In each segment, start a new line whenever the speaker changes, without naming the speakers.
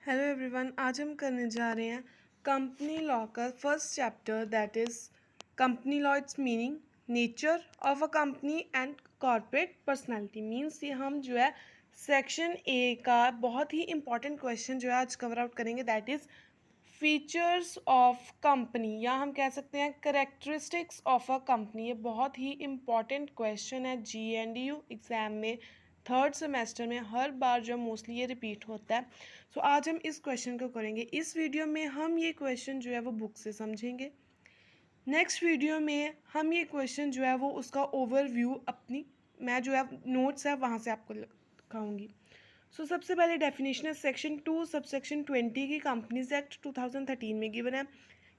Hello everyone, आज हम करने जा रहे हैं कंपनी लॉ का first chapter, that is company law, it's meaning, nature of a company and corporate personality. Means ये हम जो है सेक्शन ए का बहुत ही इंपॉर्टेंट क्वेश्चन जो है आज कवर आउट करेंगे, that is features of company, या हम कह सकते हैं करेक्टरिस्टिक्स ऑफ अ कंपनी। ये बहुत ही इंपॉर्टेंट क्वेश्चन है GNDU एग्ज़ाम में, थर्ड सेमेस्टर में हर बार जो मोस्टली ये रिपीट होता है। सो आज हम इस क्वेश्चन को करेंगे। इस वीडियो में हम ये क्वेश्चन जो है वो बुक से समझेंगे। नेक्स्ट वीडियो में हम ये क्वेश्चन जो है वो उसका ओवरव्यू अपनी मैं जो है नोट्स है वहाँ से आपको दिखाऊंगी। सो सबसे पहले डेफिनेशन है सेक्शन 2 सबसेक्शन 20 की कंपनीज एक्ट 2013 में गिवन है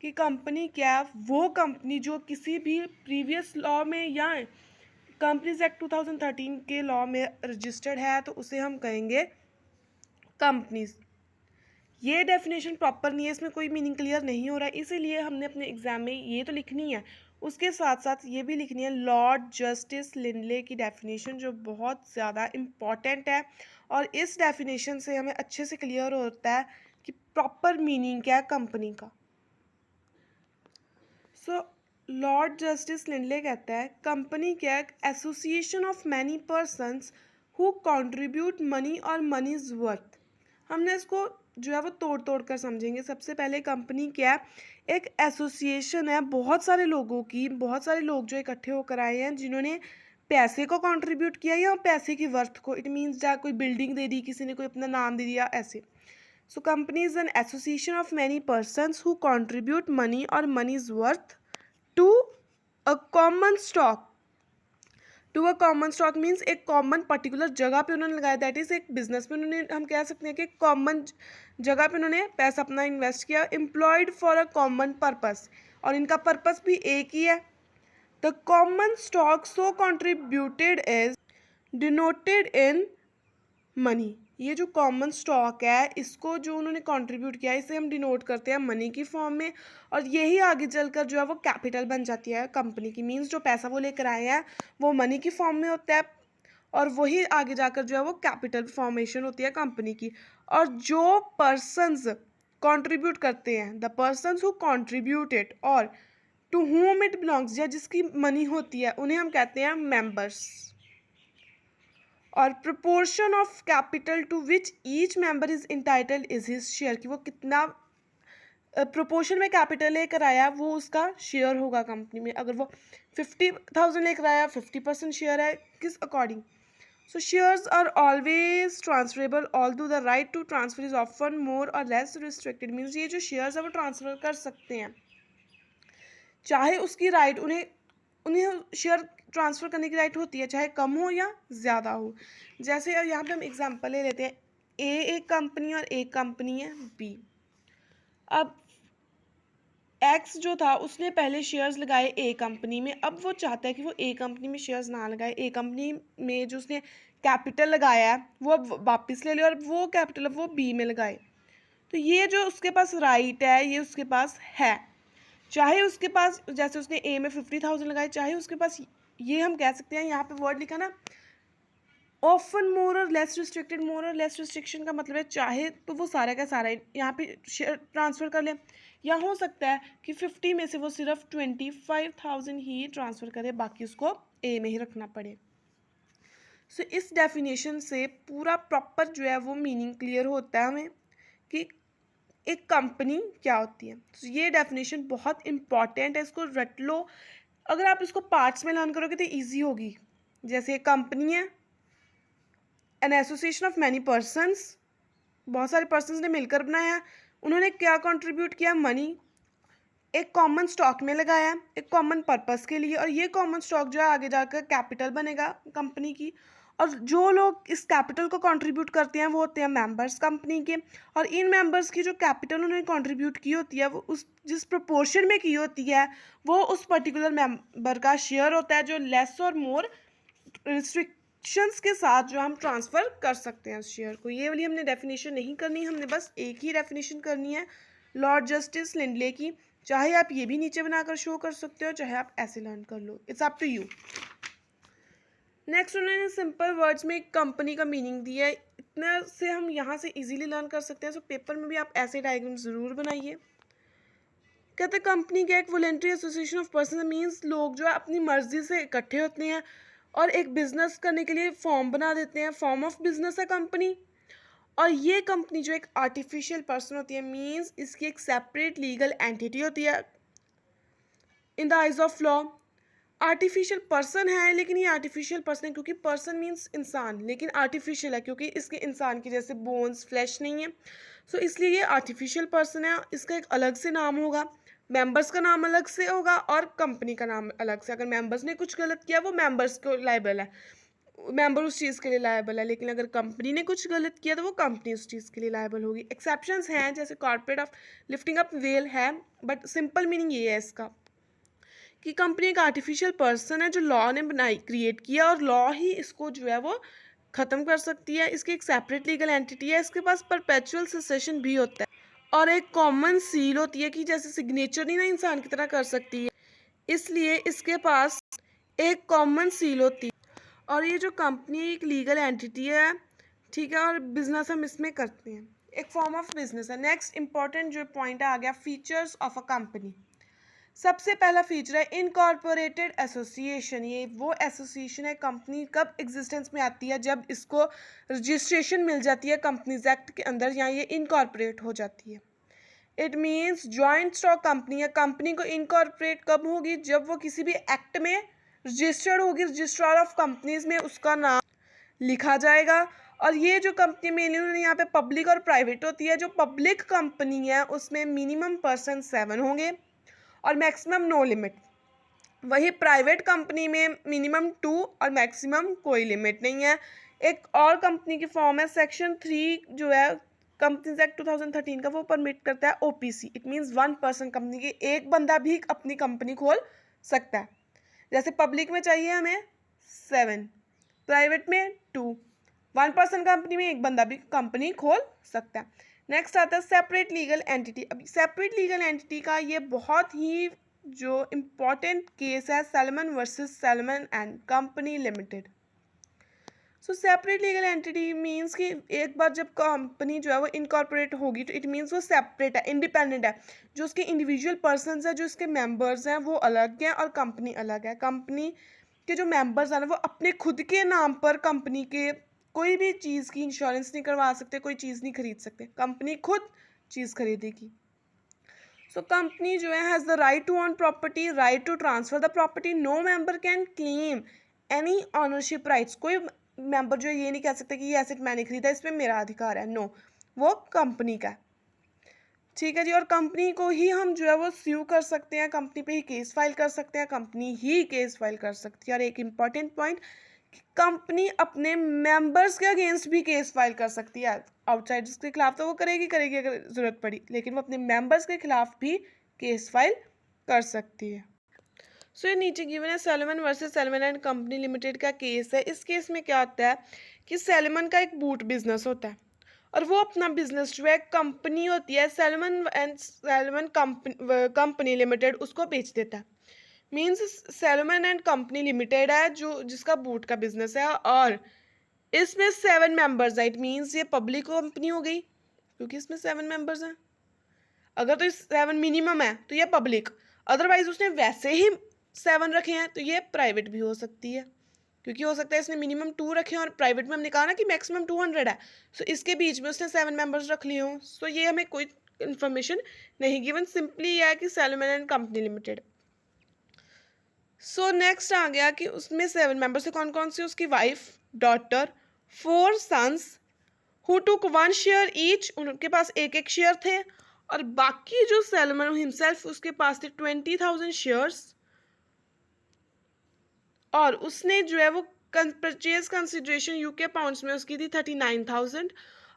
कि कंपनी क्या है, वो कंपनी जो किसी भी प्रीवियस लॉ में या कंपनीज एक्ट 2013 के लॉ में रजिस्टर्ड है तो उसे हम कहेंगे कंपनीज। ये डेफिनेशन प्रॉपर नहीं है, इसमें कोई मीनिंग क्लियर नहीं हो रहा है, इसीलिए हमने अपने एग्जाम में ये तो लिखनी है, उसके साथ साथ ये भी लिखनी है लॉर्ड जस्टिस लिंडले की डेफिनेशन, जो बहुत ज़्यादा इम्पॉर्टेंट है। और इस डेफिनेशन से हमें अच्छे से क्लियर होता है कि प्रॉपर मीनिंग क्या है कंपनी का। सो लॉर्ड जस्टिस लिंडले कहता है कंपनी क्या है, association of many persons who contribute money और मनी इज वर्थ। हमने इसको जो है वो तोड़ तोड़ कर समझेंगे। सबसे पहले कंपनी क्या है, एक एसोसिएशन है बहुत सारे लोगों की, बहुत सारे लोग जो इकट्ठे होकर आए हैं जिन्होंने पैसे को कंट्रीब्यूट किया या पैसे की वर्थ को। इट मीन्स जहाँ कोई बिल्डिंग दे दी, किसी ने कोई अपना नाम दे दिया, ऐसे। So company is an association of many persons who contribute money और money is worth to a common stock. To a common stock means एक कॉमन पर्टिकुलर जगह पे उन्होंने लगाया, दैट इज एक बिजनेस में उन्होंने, हम कह सकते हैं कि कॉमन जगह पे उन्होंने पैसा अपना इन्वेस्ट किया, employed for a common purpose, और इनका पर्पस भी एक ही है। The common stock so contributed is denoted in money. ये जो कॉमन स्टॉक है, इसको जो उन्होंने कंट्रीब्यूट किया इसे हम डिनोट करते हैं मनी की फॉर्म में, और यही आगे चलकर जो है वो कैपिटल बन जाती है कंपनी की। मीन्स जो पैसा वो लेकर आए हैं वो मनी की फॉर्म में होता है, और वही आगे जाकर जो है वो कैपिटल फॉर्मेशन होती है कंपनी की। और जो पर्सन्स कंट्रीब्यूट करते हैं, द पर्सन्स हु कंट्रीब्यूटेड और टू whom इट बिलोंग्स, या जिसकी मनी होती है, उन्हें हम कहते हैं मेंबर्स। और proportion of capital to which each member is entitled is his share, कि वो कितना प्रोपोर्शन में कैपिटल लेकर आया वो उसका शेयर होगा कंपनी में। अगर वो 50,000 लेकर आया, 50% शेयर है किस according. So shares are always transferable although the right to transfer is often more or less restricted. Means ये जो शेयर्स है वो ट्रांसफर कर सकते हैं, चाहे उसकी राइट उन्हें उन्हें शेयर ट्रांसफ़र करने की राइट होती है, चाहे कम हो या ज़्यादा हो। जैसे यहाँ पे हम एग्जांपल ले लेते हैं, ए एक कंपनी और एक कंपनी है बी। अब एक्स जो था उसने पहले शेयर्स लगाए ए कंपनी में, अब वो चाहता है कि वो ए कंपनी में शेयर्स ना लगाए, ए कंपनी में जो उसने कैपिटल लगाया है वो अब वापस ले ले और वो कैपिटल अब वो बी में लगाए। तो ये जो उसके पास राइट है ये उसके पास है, चाहे उसके पास, जैसे उसने ए में 50,000 लगाए, चाहे उसके पास, ये हम कह सकते हैं, यहाँ पे वर्ड लिखा ना often more or less restricted. More or less restriction का मतलब है चाहे तो वो सारा का सारा यहाँ पे शेयर ट्रांसफ़र कर ले, या हो सकता है कि 50 में से वो सिर्फ 25,000 ही ट्रांसफ़र करे, बाकी उसको ए में ही रखना पड़े। सो इस डेफिनेशन से पूरा प्रॉपर जो है वो मीनिंग क्लियर होता है हमें कि एक कंपनी क्या होती है। तो ये डेफिनेशन बहुत इंपॉर्टेंट है, इसको रट लो। अगर आप इसको पार्ट्स में लर्न करोगे तो इजी होगी। जैसे कंपनी है, N association of many persons, बहुत सारे पर्सन्स ने मिलकर बनाया, उन्होंने क्या कंट्रीब्यूट किया, मनी, एक कॉमन स्टॉक में लगाया एक कॉमन पर्पस के लिए, और ये कॉमन स्टॉक जो है आगे जाकर कैपिटल बनेगा कंपनी की। और जो लोग इस कैपिटल को कंट्रीब्यूट करते हैं वो होते हैं मेंबर्स कंपनी के, और इन मेंबर्स की जो कैपिटल उन्होंने कंट्रीब्यूट की होती है वो उस जिस प्रोपोर्शन में की होती है वो उस पर्टिकुलर मेंबर का शेयर होता है, जो लेस और मोर रिस्ट्रिक्शंस के साथ जो हम ट्रांसफ़र कर सकते हैं उस शेयर को। ये वाली हमने डेफिनेशन नहीं करनी, हमने बस एक ही डेफिनेशन करनी है लॉर्ड जस्टिस लिंडले की। चाहे आप ये भी नीचे बनाकर शो कर सकते हो, चाहे आप ऐसे लर्न कर लो, it's up to you. Next उन्होंने सिंपल वर्ड्स में एक कंपनी का मीनिंग दिया है, इतना से हम यहाँ से इजीली लर्न कर सकते हैं। सो पेपर में भी आप ऐसे डायग्राम ज़रूर बनाइए। कहते हैं कंपनी क्या, एक voluntary association of person, means लोग जो है अपनी मर्जी से इकट्ठे होते हैं और एक बिजनेस करने के लिए फॉर्म बना देते हैं। फॉर्म ऑफ बिजनेस है कंपनी। और ये कंपनी जो एक आर्टिफिशियल पर्सन होती है, मीन्स इसकी एक सेपरेट लीगल एंटिटी होती है in the eyes of law. Artificial person है, लेकिन ये आर्टिफिशियल पर्सन है क्योंकि पर्सन मीन्स इंसान, लेकिन आर्टिफिशियल है क्योंकि इसके इंसान की जैसे बोन्स फ्लैश नहीं है। सो इसलिए ये आर्टिफिशियल पर्सन है। इसका एक अलग से नाम होगा, मेंबर्स का नाम अलग से होगा और कंपनी का नाम अलग से। अगर मेंबर्स ने कुछ गलत किया वो मेंबर्स को लायबल है, मेंबर उस चीज़ के लिए लायबल है, लेकिन अगर कंपनी ने कुछ गलत किया तो वो कंपनी उस चीज़ के लिए लायबल होगी। एक्सेप्शंस हैं जैसे corporate of lifting up well है, बट सिंपल मीनिंग ये है इसका कि कंपनी एक आर्टिफिशियल पर्सन है जो लॉ ने बनाई, क्रिएट किया, और लॉ ही इसको जो है वो ख़त्म कर सकती है। इसकी एक सेपरेट लीगल एंटिटी है, इसके पास परपेचुअल सक्सेशन भी होता है और एक कॉमन सील होती है कि जैसे सिग्नेचर नहीं ना इंसान की तरह कर सकती है, इसलिए इसके पास एक कॉमन सील होती है। और ये जो कंपनी एक लीगल एंटिटी है, ठीक है, और बिजनेस हम इसमें करते हैं, एक फॉर्म ऑफ बिजनेस है। नेक्स्ट इंपॉर्टेंट जो पॉइंट आ गया, फीचर्स ऑफ अ कंपनी। सबसे पहला फीचर है इनकॉर्पोरेटेड एसोसिएशन। ये वो एसोसिएशन है, कंपनी कब एग्जिस्टेंस में आती है, जब इसको रजिस्ट्रेशन मिल जाती है कंपनीज एक्ट के अंदर, या ये इनकॉर्पोरेट हो जाती है। It means joint stock company है। कंपनी को इनकॉर्पोरेट कब होगी, जब वो किसी भी एक्ट में रजिस्टर्ड होगी, रजिस्ट्रार ऑफ कंपनीज में उसका नाम लिखा जाएगा। और ये जो कंपनी मेनली उन्होंने यहाँ पे पब्लिक और प्राइवेट होती है। जो पब्लिक कंपनी है उसमें मिनिमम पर्सन 7 होंगे और मैक्सिमम नो लिमिट। वही प्राइवेट कंपनी में मिनिमम 2 और मैक्सिमम कोई लिमिट नहीं है। एक और कंपनी की फॉर्म है सेक्शन 3 जो है कंपनीज एक्ट 2013 का, वो परमिट करता है OPC. It means 1 person company की, एक बंदा भी अपनी कंपनी खोल सकता है। जैसे पब्लिक में चाहिए हमें 7, प्राइवेट में 2, 1 पर्सन कंपनी में एक बंदा भी कंपनी खोल सकता है। नेक्स्ट आता है सेपरेट लीगल एंटिटी। अभी सेपरेट लीगल एंटिटी का ये बहुत ही जो इम्पोर्टेंट केस है, salmon versus salmon and company limited. So separate legal entity means कि एक बार जब कंपनी जो है वो इनकॉर्पोरेट होगी तो इट मीन्स वो सेपरेट है, इंडिपेंडेंट है। जो उसके इंडिविजुअल पर्सनस हैं, जो उसके मेंबर्स हैं, वो अलग हैं और कंपनी अलग है। कंपनी के जो मेंबर्स हैं वो अपने खुद के नाम पर कंपनी के कोई भी चीज़ की इंश्योरेंस नहीं करवा सकते, कोई चीज़ नहीं खरीद सकते, कंपनी खुद चीज़ खरीदेगी। सो कंपनी जो है has the right to own property, right to transfer the property. No member can claim any ownership rights. कोई मेंबर जो है ये नहीं कह सकता कि ये एसेट मैंने खरीदा, इसमें मेरा अधिकार है। नो, वो कंपनी का है। ठीक है जी। और कंपनी को ही हम जो है वो स्यू कर सकते हैं, कंपनी पे ही केस फाइल कर सकते हैं, कंपनी ही केस फाइल कर सकती है। और एक इम्पॉर्टेंट पॉइंट, कंपनी अपने मेंबर्स के अगेंस्ट भी केस फाइल कर सकती है। आउटसाइडर्स के खिलाफ तो वो करेगी अगर ज़रूरत पड़ी, लेकिन वो अपने मेंबर्स के खिलाफ भी केस फाइल कर सकती है। सो ये नीचे गिवन है salmon versus salmon and company limited का केस है। इस केस में क्या होता है कि सैलमन का एक बूट बिजनेस होता है और वो अपना बिजनेस जो है कंपनी होती है salmon and salmon company limited उसको बेच देता है। Means salmon and company limited है जो जिसका बूट का बिजनेस है और इसमें 7 मेंबर्स है। इट मीन्स ये पब्लिक कंपनी हो गई क्योंकि इसमें 7 मेंबर्स हैं। अगर तो 7 मिनिमम है तो ये पब्लिक, अदरवाइज उसने वैसे ही 7 रखे हैं तो ये प्राइवेट भी हो सकती है, क्योंकि हो सकता है इसने मिनिमम 2 रखे हैं और प्राइवेट में हमने कहा ना कि मैक्सिमम 200 है। सो इसके बीच में उसने 7 मेंबर्स रख लिए हों। सो ये हमें कोई इन्फॉर्मेशन नहीं गिवन, सिंपली यह है कि Salomon and company limited. So next आ गया कि उसमें 7 मेंबर्स से कौन कौन से, उसकी wife, daughter, 4 sons who took 1 share each, उनके पास एक एक शेयर थे। और बाकी जो सैलमन हिमसेल्फ उसके पास थे 20,000 शेयर्स और उसने जो है वो परचेज कंसिडरेशन यूके पाउंड्स में उसकी थी 39,000।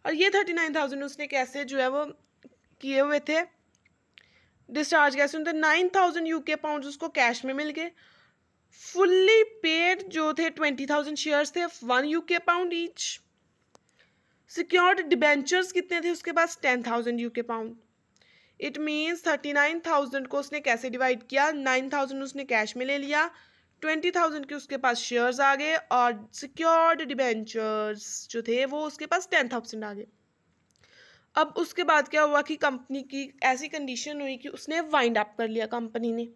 और ये 39,000 उसने कैसे जो है वो किए हुए थे, डिस्चार्ज कैसे होते, 9,000 यूके पाउंड्स उसको कैश में मिल गए। फुल्ली पेड जो थे 20,000 शेयर्स थे 1 UK pound each. Secured debentures कितने थे उसके पास, 10,000 यूके पाउंड। इट मीन्स 39,000 को उसने कैसे डिवाइड किया, 9,000 उसने कैश में ले लिया, 20,000 के उसके पास शेयर्स आ गए और सिक्योर्ड डिबेंचर्स जो थे वो उसके पास 10,000 आ गए। अब उसके बाद क्या हुआ कि कंपनी की ऐसी कंडीशन हुई कि उसने वाइंड अप कर लिया कंपनी ने।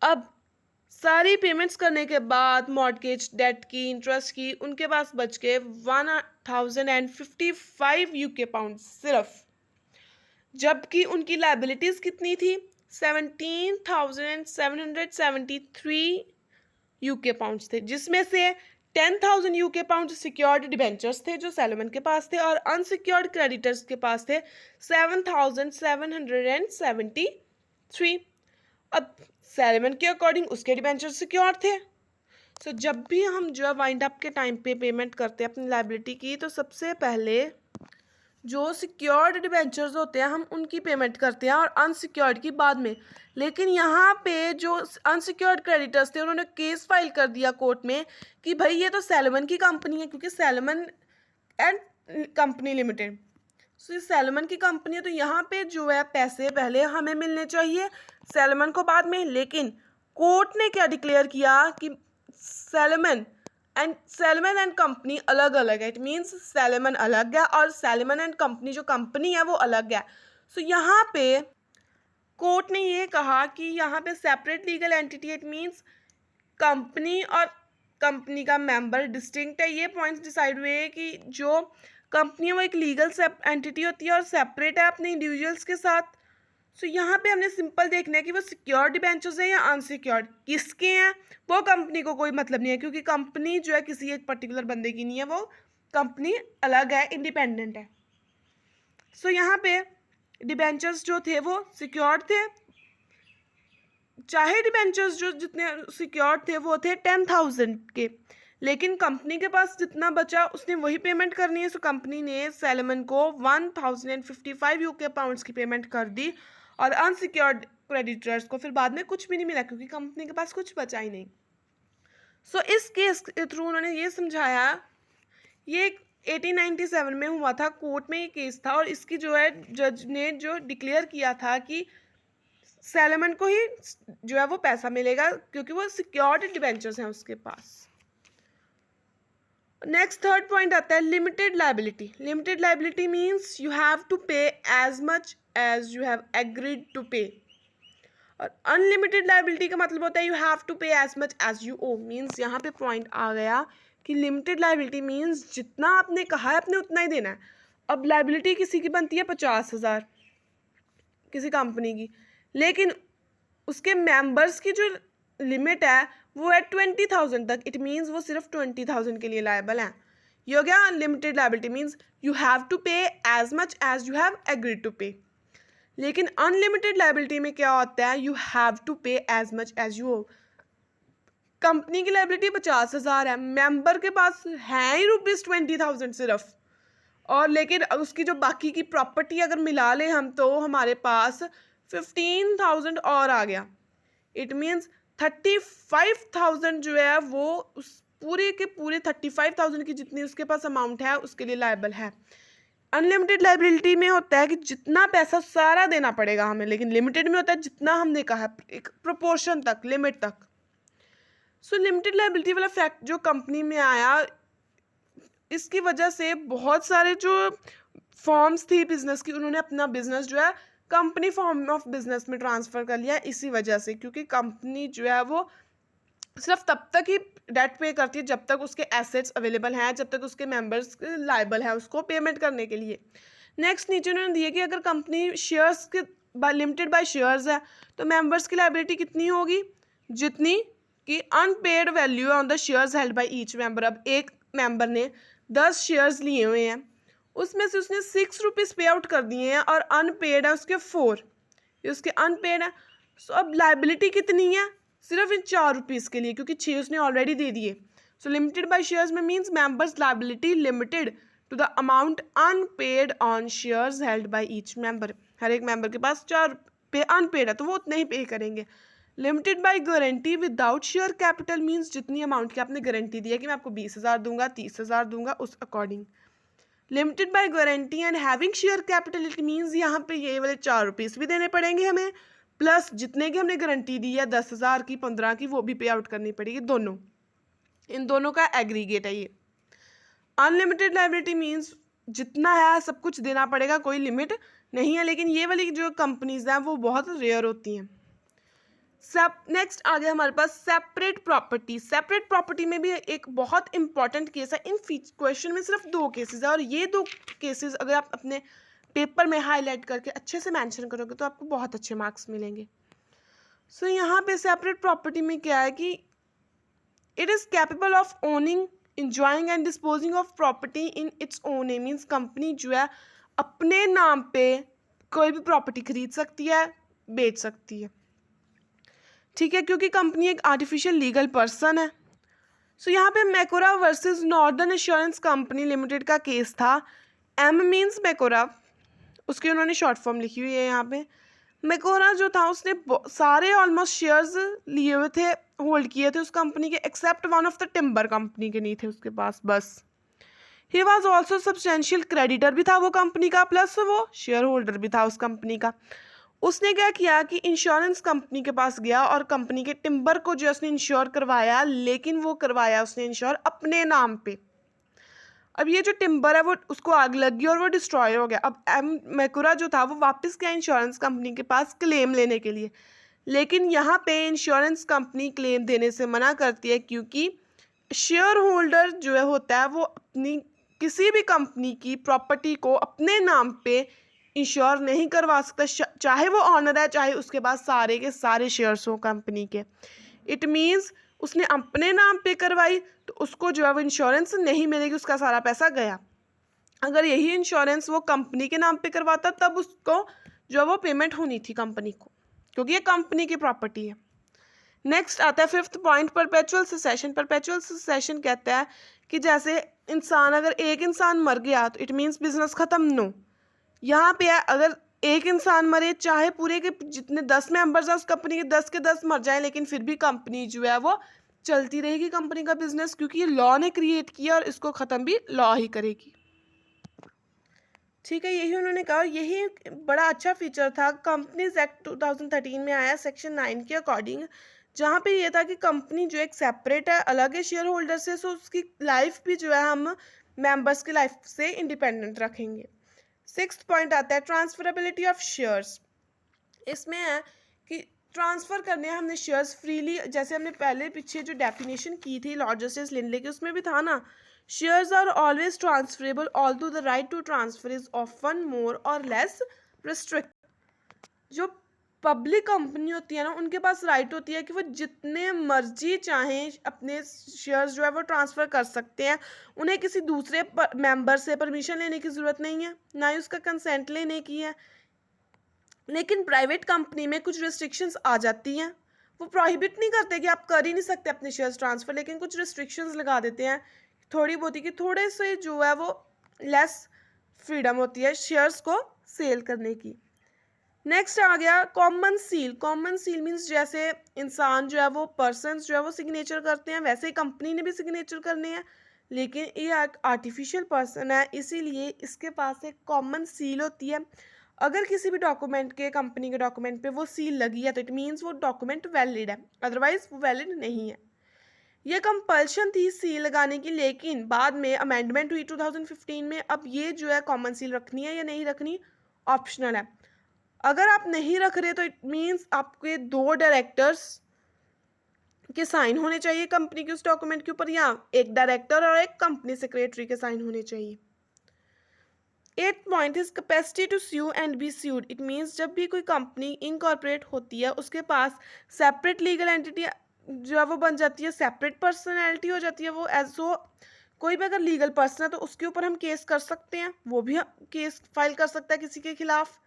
अब सारी पेमेंट्स करने के बाद मॉर्टगेज डेट की, इंटरेस्ट की, उनके पास बच गए 1055 यूके पाउंड सिर्फ, जबकि उनकी लाइबिलिटीज कितनी थी 17,773 यूके पाउंड्स थे, जिसमें से 10,000 यूके पाउंड सिक्योर्ड डिबेंचर्स थे जो सैलमन के पास थे और अनसिक्योर्ड क्रेडिटर्स के पास थे 7,773। अब सैलमन के अकॉर्डिंग उसके डिबेंचर सिक्योर थे। सो जब भी हम जो है वाइंड अप के टाइम पे पेमेंट करते हैं अपनी लाइबिलिटी की, तो सबसे पहले जो सिक्योर्ड डिबेंचर्स होते हैं हम उनकी पेमेंट करते हैं और अनसिक्योर्ड की बाद में। लेकिन यहाँ पे जो अनसिक्योर्ड क्रेडिटर्स थे उन्होंने केस फाइल कर दिया कोर्ट में कि भाई ये तो सैलमन की कंपनी है, क्योंकि सैलमन एंड कंपनी लिमिटेड, सो ये सैलमन की कंपनी है, तो यहाँ पे जो है पैसे पहले हमें मिलने चाहिए, सैलमन को बाद में। लेकिन कोर्ट ने क्या डिक्लेयर किया कि सैलमन एंड कंपनी अलग अलग है। इट मीन्स सैलमन अलग है और सैलमन एंड कंपनी जो कंपनी है वो अलग है। सो यहाँ पे कोर्ट ने ये कहा कि यहाँ पे separate legal entity, it means company और कंपनी का मेंबर डिस्टिंक्ट है। ये पॉइंट्स डिसाइड हुए कि जो कंपनी है वो एक लीगल एंटिटी होती है और सेपरेट है अपने इंडिविजुअल्स के साथ। सो यहाँ पे हमने सिंपल देखना है कि वो सिक्योर्ड डिबेंचर्स हैं या अनसिक्योर्ड, किसके हैं वो कंपनी को कोई मतलब नहीं है, क्योंकि कंपनी जो है किसी एक पर्टिकुलर बंदे की नहीं है, वो कंपनी अलग है, इंडिपेंडेंट है। सो यहाँ पे डिबेंचर्स जो थे वो सिक्योर्ड थे, चाहे डिबेंचर्स जो जितने सिक्योर्ड थे वो थे 10,000 के, लेकिन कंपनी के पास जितना बचा उसने वही पेमेंट करनी है। सो कंपनी ने सैलमन को 1,055 यूके पाउंड्स की पेमेंट कर दी और अनसिक्योर्ड क्रेडिटर्स को फिर बाद में कुछ भी नहीं मिला, क्योंकि कंपनी के पास कुछ बचा ही नहीं। सो इस केस के थ्रू उन्होंने ये समझाया, ये 1897 में हुआ था, कोर्ट में ये केस था और इसकी जो है जज ने जो डिक्लेयर किया था कि सैलमन को ही जो है वो पैसा मिलेगा क्योंकि वो सिक्योर्ड डिबेंचर्स हैं उसके पास। नेक्स्ट थर्ड पॉइंट आता है limited liability. Limited liability means you have to pay as much as you have agreed to pay, और अनलिमिटेड लाइबिलिटी का मतलब होता है you have to pay as much as you owe. Means यहाँ पे point आ गया कि लिमिटेड लाइबिलिटी मीन्स जितना आपने कहा है आपने उतना ही देना है। अब लाइबिलिटी किसी की बनती है 50,000 किसी कंपनी की, लेकिन उसके मेंबर्स की जो लिमिट है वो है 20,000 तक। इट मीन्स वो सिर्फ 20,000 के लिए लायबल हैं। ये हो गया limited liability, means you have to pay as much as you have agreed to pay. लेकिन अनलिमिटेड लायबिलिटी में क्या होता है, you have to pay as much as you. Company की लायबिलिटी 50,000 है, मेंबर के पास है ही ₹20,000 सिर्फ, और लेकिन उसकी जो बाकी की प्रॉपर्टी अगर मिला ले हम तो हमारे पास 15,000 और आ गया। इट मीन्स 35,000 जो है वो उस पूरे के पूरे 35,000 की जितनी उसके पास अमाउंट है उसके लिए लायबल है। अनलिमिटेड लाइबिलिटी में होता है कि जितना पैसा सारा देना पड़ेगा हमें, लेकिन लिमिटेड में होता है जितना हमने कहा एक प्रोपोर्शन तक, लिमिट तक। सो लिमिटेड लाइबिलिटी वाला फैक्ट जो कंपनी में आया, इसकी वजह से बहुत सारे जो फॉर्म्स थी बिजनेस की उन्होंने अपना बिजनेस जो है कंपनी फॉर्म ऑफ बिजनेस में ट्रांसफ़र कर लिया, इसी वजह से, क्योंकि कंपनी जो है वो सिर्फ तब तक ही डेट पे करती है जब तक उसके एसेट्स अवेलेबल हैं, जब तक उसके मेंबर्स लायबल है उसको पेमेंट करने के लिए। नेक्स्ट नीचे उन्होंने दिया कि अगर कंपनी शेयर्स के लिमिटेड बाय शेयर्स है तो मेंबर्स की लायबिलिटी कितनी होगी, जितनी कि unpaid value on the shares held by each member. अब एक मेंबर ने 10 शेयर्स लिए हुए हैं, उसमें से उसने ₹6 पे आउट कर दिए हैं और अनपेड है उसके 4, ये उसके अनपेड है। सो अब लाइबिलिटी कितनी है, सिर्फ इन ₹4 के लिए, क्योंकि 6 उसने ऑलरेडी दे दिए। सो लिमिटेड बाय शेयर्स में means members liability limited to the amount unpaid on shares held by each member. हर एक मेंबर के पास 4 पे अनपेड है तो वो उतने ही पे करेंगे। Limited by guarantee without share capital means जितनी अमाउंट की आपने गारंटी दी है कि मैं आपको 20,000 दूंगा, 30,000 दूंगा, उस according. Limited by guarantee and having share capital, it means यहाँ पे ये वाले ₹4 भी देने पड़ेंगे हमें, प्लस जितने की हमने गारंटी दी है 10,000 की 15 की वो भी पे आउट करनी पड़ेगी, दोनों, इन दोनों का एग्रीगेट है ये। अनलिमिटेड लायबिलिटी मीन्स जितना है सब कुछ देना पड़ेगा, कोई लिमिट नहीं है, लेकिन ये वाली जो कंपनीज हैं वो बहुत रेयर होती हैं। नेक्स्ट आ गया हमारे पास सेपरेट प्रॉपर्टी। सेपरेट प्रॉपर्टी में भी एक बहुत इंपॉर्टेंट केस है। इन क्वेश्चन में सिर्फ 2 केसेस है और ये 2 केसेस अगर आप अपने पेपर में हाईलाइट करके अच्छे से मेंशन करोगे तो आपको बहुत अच्छे मार्क्स मिलेंगे। सो यहाँ पे सेपरेट प्रॉपर्टी में क्या है कि it is capable of owning, enjoying and disposing of property in its own name. Means company जो है अपने नाम पे कोई भी प्रॉपर्टी खरीद सकती है, बेच सकती है, ठीक है, क्योंकि कंपनी एक आर्टिफिशियल लीगल पर्सन है। सो यहाँ पे Macaura versus northern assurance company limited का केस था। एम मीन्स मैकोरा, उसकी उन्होंने शॉर्ट फॉर्म लिखी हुई है यहाँ पे। मैकोरा जो था उसने सारे ऑलमोस्ट शेयर्स लिए हुए थे, होल्ड किए थे उस कंपनी के, except one of the timber company के नहीं थे उसके पास बस। He was also substantial creditor भी था वो कंपनी का, प्लस वो शेयर होल्डर भी था उस कंपनी का। उसने क्या किया कि इंश्योरेंस कंपनी के पास गया और कंपनी के टिम्बर को जो उसने इंश्योर करवाया, लेकिन वो करवाया उसने इंश्योर अपने नाम पे। अब ये जो टिम्बर है वो उसको आग लग गई और वो डिस्ट्रॉय हो गया। अब एम मैकुरा जो था वो वापस गया इंश्योरेंस कंपनी के पास क्लेम लेने के लिए, लेकिन यहाँ पे इंश्योरेंस कंपनी क्लेम देने से मना करती है, क्योंकि शेयर होल्डर जो है होता है वो अपनी किसी भी कंपनी की प्रॉपर्टी को अपने नाम पे इंश्योर नहीं करवा सकता, चाहे वो ऑनर है, चाहे उसके पास सारे के सारे शेयर्स हो कंपनी के। इट मीन्स उसने अपने नाम पे करवाई तो उसको जो है वो इंश्योरेंस नहीं मिलेगी, उसका सारा पैसा गया। अगर यही इंश्योरेंस वो कंपनी के नाम पे करवाता तब उसको जो है वो पेमेंट होनी थी कंपनी को, क्योंकि ये कंपनी की प्रॉपर्टी है। नेक्स्ट आता है 5th point, perpetual succession. Perpetual succession कहता है कि जैसे इंसान, अगर एक इंसान मर गया तो इट मीन्स बिजनेस खत्म, नो। यहाँ पे है अगर एक इंसान मरे, चाहे पूरे के जितने 10 मेंबर्स हैं उस कंपनी के 10 मर जाए, लेकिन फिर भी कंपनी जो है वो चलती रहेगी, कंपनी का बिजनेस, क्योंकि ये लॉ ने क्रिएट किया और इसको ख़त्म भी लॉ ही करेगी, ठीक है। यही उन्होंने कहा, यही बड़ा अच्छा फीचर था कंपनीज एक्ट 2013 में आया सेक्शन 9 के अकॉर्डिंग, जहाँ पे ये था कि कंपनी जो एक सेपरेट है, अलग है शेयर होल्डर से, सो उसकी लाइफ भी जो है हम मेंबर्स की लाइफ से इंडिपेंडेंट रखेंगे। 6th पॉइंट आता है ट्रांसफरेबिलिटी ऑफ शेयर्स। इसमें है कि ट्रांसफ़र करने हैं हमने शेयर्स फ्रीली, जैसे हमने पहले पीछे जो डेफिनेशन की थी लॉर्ड जस्टिस लिंडले की, उसमें भी था ना, shares are always transferable although the right to transfer is often more or less restrict. जो पब्लिक कंपनी होती है ना, उनके पास राइट होती है कि वो जितने मर्जी चाहें अपने शेयर्स जो है वो ट्रांसफ़र कर सकते हैं, उन्हें किसी दूसरे मेंबर से परमिशन लेने की ज़रूरत नहीं है, ना ही उसका कंसेंट लेने की है। लेकिन प्राइवेट कंपनी में कुछ रिस्ट्रिक्शंस आ जाती हैं, वो प्रोहिबिट नहीं करते कि आप कर ही नहीं सकते अपने शेयर्स ट्रांसफ़र, लेकिन कुछ रिस्ट्रिक्शंस लगा देते हैं थोड़ी बहुत ही, कि थोड़े से जो है वो लेस फ्रीडम होती है शेयर्स को सेल करने की। नेक्स्ट आ गया common seal. Common seal means जैसे इंसान जो है वो पर्सन्स जो है वो सिग्नेचर करते हैं, वैसे ही कंपनी ने भी सिग्नेचर करने हैं, लेकिन ये एक आर्टिफिशियल पर्सन है, इसीलिए इसके पास एक कॉमन सील होती है। अगर किसी भी डॉक्यूमेंट के, कंपनी के डॉक्यूमेंट पे वो सील लगी है तो इट मीन्स वो डॉक्यूमेंट वैलिड है, अदरवाइज वो वैलिड नहीं है। ये कंपल्शन थी सील लगाने की, लेकिन बाद में अमेंडमेंट हुई 2015 में। अब ये जो है कॉमन सील रखनी है या नहीं रखनी ऑप्शनल है। अगर आप नहीं रख रहे तो इट मीन्स आपके 2 डायरेक्टर्स के साइन होने चाहिए कंपनी के उस डॉक्यूमेंट के ऊपर, या एक डायरेक्टर और एक कंपनी सेक्रेटरी के साइन होने चाहिए। 8th point is capacity to sue and be sued. It means जब भी कोई कंपनी इनकॉर्पोरेट होती है, उसके पास सेपरेट लीगल एंटिटी जो है वो बन जाती है, सेपरेट पर्सनैलिटी हो जाती है वो, एज वो कोई भी अगर लीगल पर्सन है तो उसके ऊपर हम केस कर सकते हैं, वो भी केस फाइल कर सकता है किसी के खिलाफ।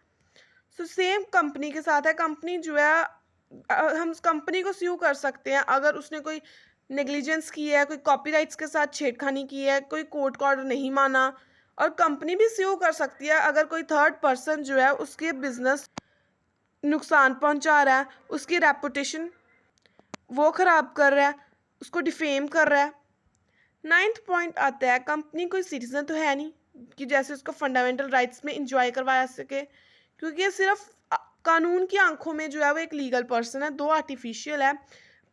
सो सेम कंपनी के साथ है, कंपनी जो है हम कंपनी को स्यू कर सकते हैं अगर उसने कोई नेग्लिजेंस की है, कोई कॉपीराइट्स के साथ छेड़खानी की है, कोई कोर्ट का ऑर्डर नहीं माना, और कंपनी भी स्यू कर सकती है अगर कोई थर्ड पर्सन जो है उसके बिजनेस नुकसान पहुंचा रहा है, उसकी रेपुटेशन वो ख़राब कर रहा है, उसको डिफेम कर रहा है। 9th पॉइंट आता है कंपनी कोई सिटीजन तो है नहीं कि जैसे उसको फंडामेंटल राइट्स में इंजॉय करवाया सके, क्योंकि ये सिर्फ कानून की आंखों में जो है वो एक लीगल पर्सन है, दो आर्टिफिशियल है।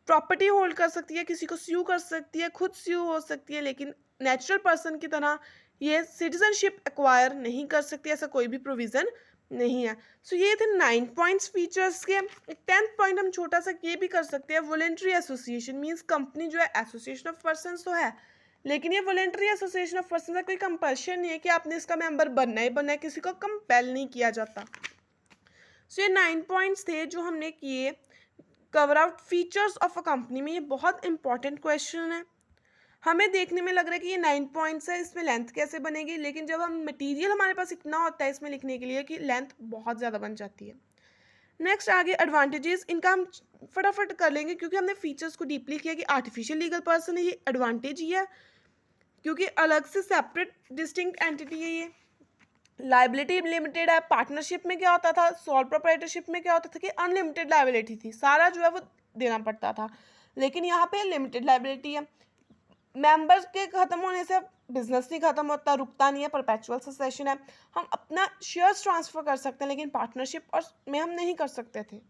प्रॉपर्टी होल्ड कर सकती है, किसी को स्यू कर सकती है, खुद स्यू हो सकती है, लेकिन नेचुरल पर्सन की तरह ये सिटीजनशिप एक्वायर नहीं कर सकती, ऐसा कोई भी प्रोविज़न नहीं है। सो ये थे 9 पॉइंट्स फीचर्स के। एक 10th पॉइंट हम छोटा सा ये भी कर सकते हैं, वॉलेंट्री एसोसिएशन मीन्स कंपनी जो है एसोसिएशन ऑफ पर्सनस तो है, लेकिन ये वॉलेंट्री एसोसिएशन ऑफ पर्सन का कोई कंपल्शन नहीं है कि आपने इसका मेंबर बनना ही बनना है, किसी को कंपेल नहीं किया जाता। सो ये 9 पॉइंट्स थे जो हमने किए cover out features of a company में। ये बहुत इंपॉर्टेंट क्वेश्चन है। हमें देखने में लग रहा है कि ये 9 पॉइंट्स है, इसमें लेंथ कैसे बनेगी, लेकिन जब हम मटेरियल हमारे पास इतना होता है इसमें लिखने के लिए कि लेंथ बहुत ज़्यादा बन जाती है। नेक्स्ट आगे एडवांटेजेस, इनका हम फटाफट कर लेंगे क्योंकि हमने फीचर्स को डीपली किया कि आर्टिफिशियल लीगल पर्सन है, ये एडवांटेज ही है क्योंकि अलग से सेपरेट डिस्टिंक्ट एंटिटी है ये। लाइबिलिटी लिमिटेड है, पार्टनरशिप में क्या होता था, सोल प्रोप्राइटरशिप में क्या होता था कि अनलिमिटेड लाइबिलिटी थी, सारा जो है वो देना पड़ता था, लेकिन यहाँ पे लिमिटेड लाइबिलिटी है। मेंबर्स के ख़त्म होने से बिजनेस नहीं ख़त्म होता, रुकता नहीं है, परपेचुअल सक्सेशन है। हम अपना शेयर्स ट्रांसफ़र कर सकते हैं, लेकिन पार्टनरशिप और में हम नहीं कर सकते थे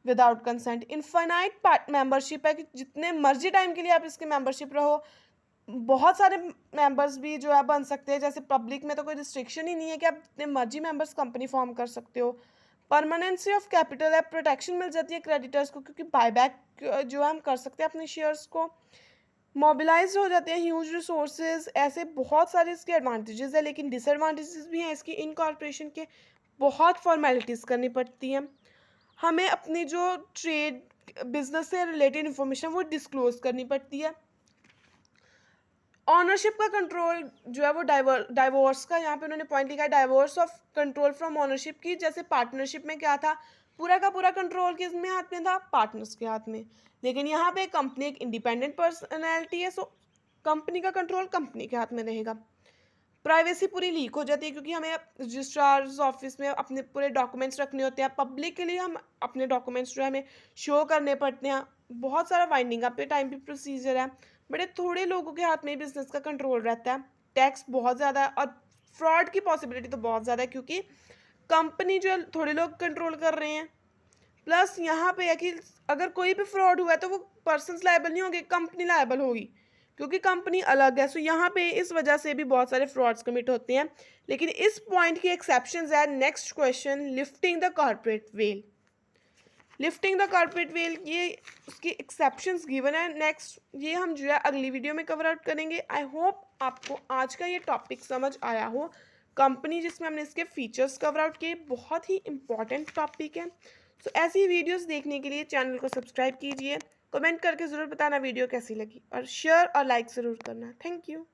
विदाउट कंसेंट। इनफाइनाइट मेंबरशिप है कि जितने मर्जी टाइम के लिए आप इसकी मेंबरशिप रहो, बहुत सारे मेंबर्स भी जो है बन सकते हैं, जैसे पब्लिक में तो कोई रिस्ट्रिक्शन ही नहीं है कि आप जितने मर्जी मेंबर्स कंपनी फॉर्म कर सकते हो। परमानेंसी ऑफ कैपिटल है, प्रोटेक्शन मिल जाती है क्रेडिटर्स को क्योंकि बायबैक जो है हम कर सकते हैं अपने शेयर्स को। मोबिलाइज हो जाते हैं ह्यूज रिसोर्सेज, ऐसे बहुत सारे इसके एडवांटेजेस है, लेकिन डिसएडवांटेजेस भी हैं इसकी। इनकॉर्पोरेशन के बहुत फॉर्मेलिटीज़ करनी पड़ती हैं, हमें अपनी जो ट्रेड बिजनेस से रिलेटेड इंफॉर्मेशन वो डिस्क्लोज करनी पड़ती है। ऑनरशिप का कंट्रोल जो है वो डाइवोर्स का यहाँ पे उन्होंने पॉइंट लिखा है, divorce of control from ownership की। जैसे पार्टनरशिप में क्या था, पूरा का पूरा कंट्रोल किस में हाथ में था, पार्टनर्स के हाथ में, लेकिन यहाँ पे कंपनी एक इंडिपेंडेंट पर्सनैलिटी है, सो कंपनी का कंट्रोल कंपनी के हाथ में रहेगा। प्राइवेसी पूरी लीक हो जाती है क्योंकि हमें रजिस्ट्रार्स ऑफिस में अपने पूरे डॉक्यूमेंट्स रखने होते हैं, पब्लिक के लिए हम अपने डॉक्यूमेंट्स जो है हमें शो करने पड़ते हैं, बहुत सारा वाइंडिंग अप टाइम भी प्रोसीजर है। बड़े थोड़े लोगों के हाथ में बिजनेस का कंट्रोल रहता है, टैक्स बहुत ज़्यादा है और फ्रॉड की पॉसिबिलिटी तो बहुत ज़्यादा है क्योंकि कंपनी जो है थोड़े लोग कंट्रोल कर रहे हैं। प्लस यहाँ पे है कि अगर कोई भी फ्रॉड हुआ है तो वो पर्सन्स लायबल नहीं होंगे, कंपनी लायबल होगी क्योंकि कंपनी अलग है। सो यहाँ पे इस वजह से भी बहुत सारे फ्रॉड्स कमिट होते हैं, लेकिन इस पॉइंट की एक्सेप्शंस है। Next question, lifting the corporate veil. Lifting the corporate veil, ये उसकी एक्सेप्शंस गिवन है। नेक्स्ट ये हम जो है अगली वीडियो में कवर आउट करेंगे। आई होप आपको आज का ये टॉपिक समझ आया हो। कंपनी जिसमें हमने इसके फीचर्स कवर आउट किए, बहुत ही इंपॉर्टेंट टॉपिक है। सो ऐसी वीडियोस देखने के लिए चैनल को सब्सक्राइब कीजिए, कमेंट करके ज़रूर बताना वीडियो कैसी लगी और शेयर और लाइक ज़रूर करना। Thank you.